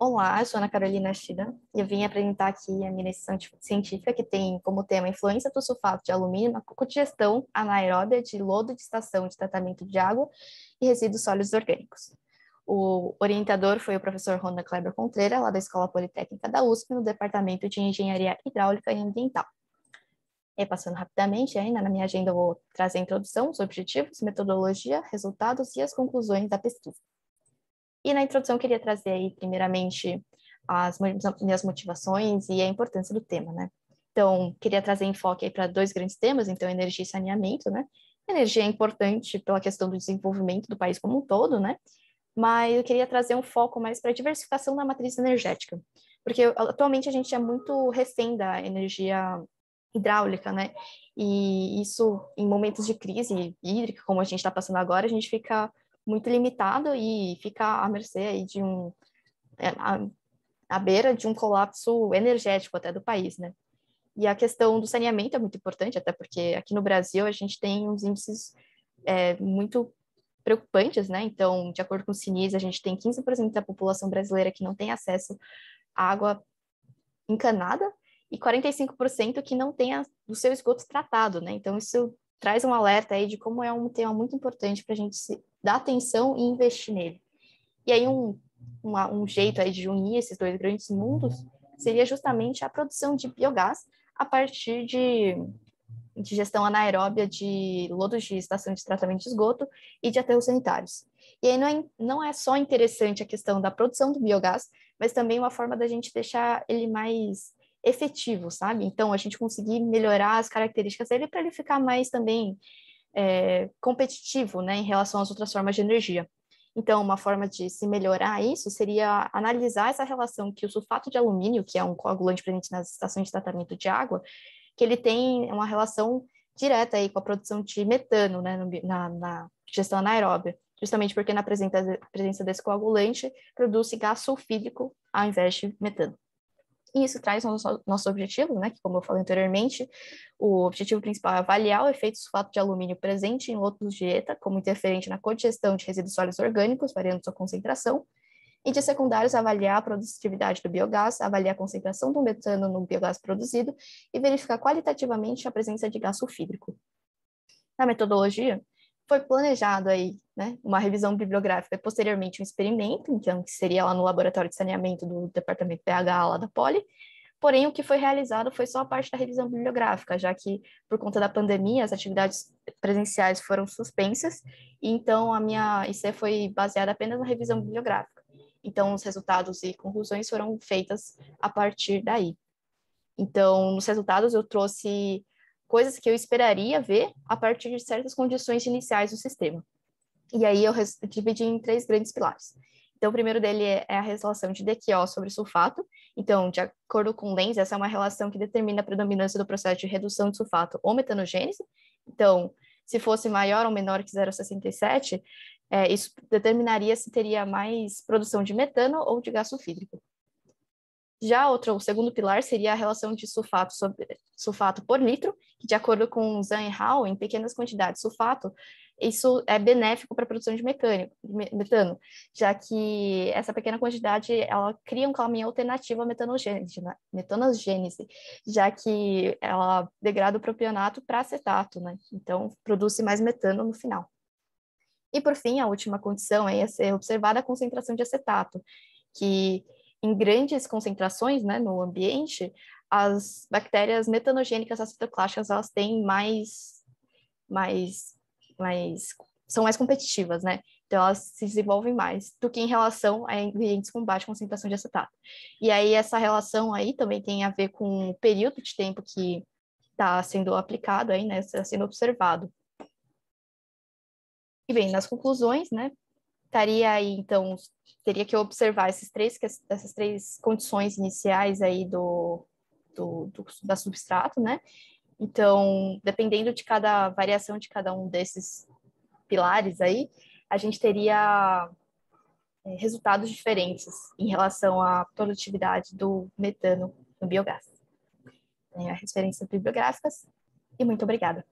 Olá, eu sou Ana Carolina Shida e eu vim apresentar aqui a minha iniciação científica que tem como tema a influência do sulfato de alumínio na codigestão anaeróbia de lodo de estação de tratamento de água e resíduos sólidos orgânicos. O orientador foi o professor Ronda Kleber Contreira, lá da Escola Politécnica da USP, no Departamento de Engenharia Hidráulica e Ambiental. E passando rapidamente, ainda na minha agenda eu vou trazer a introdução, os objetivos, metodologia, resultados e as conclusões da pesquisa. E na introdução eu queria trazer aí, primeiramente, as minhas motivações e a importância do tema, né? Então, queria trazer enfoque aí para dois grandes temas, então, energia e saneamento, né? Energia é importante pela questão do desenvolvimento do país como um todo, né? Mas eu queria trazer um foco mais para a diversificação da matriz energética, porque atualmente a gente é muito refém da energia hidráulica, né? E isso, em momentos de crise hídrica, como a gente está passando agora, a gente fica muito limitado e fica à mercê aí de à beira de um colapso energético até do país, né? E a questão do saneamento é muito importante, até porque aqui no Brasil a gente tem uns índices muito preocupantes, né? Então, de acordo com o CINIS, a gente tem 15% da população brasileira que não tem acesso à água encanada e 45% que não tem o seu esgoto tratado, né? Então, isso traz um alerta aí de como é um tema muito importante para a gente dar atenção e investir nele. E aí, um jeito aí de unir esses dois grandes mundos seria justamente a produção de biogás a partir de gestão anaeróbia de lodos de estação de tratamento de esgoto e de aterros sanitários. E aí não é só interessante a questão da produção do biogás, mas também uma forma da gente deixar ele mais efetivo, sabe? Então, a gente conseguir melhorar as características dele para ele ficar mais também competitivo, né, em relação às outras formas de energia. Então, uma forma de se melhorar isso seria analisar essa relação que o sulfato de alumínio, que é um coagulante presente nas estações de tratamento de água, que ele tem uma relação direta aí com a produção de metano, né, na digestão anaeróbia, justamente porque na presença desse coagulante produz gás sulfídrico ao invés de metano. E isso traz nosso objetivo, né, que como eu falei anteriormente, o objetivo principal é avaliar o efeito sulfato de alumínio presente em lodos de ETA como interferente na codigestão de resíduos sólidos orgânicos, variando sua concentração, e de secundários, avaliar a produtividade do biogás, avaliar a concentração do metano no biogás produzido e verificar qualitativamente a presença de gás sulfídrico. Na metodologia, foi planejado aí, né, uma revisão bibliográfica e posteriormente um experimento, então, que seria lá no laboratório de saneamento do departamento PH lá da Poli. Porém, o que foi realizado foi só a parte da revisão bibliográfica, já que, por conta da pandemia, as atividades presenciais foram suspensas, e então a minha IC foi baseada apenas na revisão bibliográfica. Então, os resultados e conclusões foram feitas a partir daí. Então, nos resultados, eu trouxe coisas que eu esperaria ver a partir de certas condições iniciais do sistema. E aí eu dividi em três grandes pilares. Então, o primeiro dele é a relação de DQO sobre sulfato. Então, de acordo com Lenz, essa é uma relação que determina a predominância do processo de redução de sulfato ou metanogênese. Então, se fosse maior ou menor que 0,67, isso determinaria se teria mais produção de metano ou de gás sulfídrico. Já o segundo pilar seria a relação de sulfato por litro, que de acordo com Zhang e Hao, em pequenas quantidades de sulfato, isso é benéfico para a produção de metano, já que essa pequena quantidade ela cria um caminho alternativo à metanogênese, já que ela degrada o propionato para acetato, né? Então, produz mais metano no final. E, por fim, a última condição é ser observada a concentração de acetato, que em grandes concentrações, né, no ambiente, as bactérias metanogênicas acetoclásticas, elas têm mais, são mais competitivas, né? Então, elas se desenvolvem mais do que em relação a ambientes com baixa concentração de acetato. E aí, essa relação aí também tem a ver com o período de tempo que está sendo aplicado aí, né, está sendo observado. E bem, nas conclusões, né, estaria aí, então, teria que observar essas três condições iniciais aí da substrato, né? Então, dependendo de cada variação de cada um desses pilares aí, a gente teria resultados diferentes em relação à produtividade do metano no biogás. As referências bibliográficas e muito obrigada.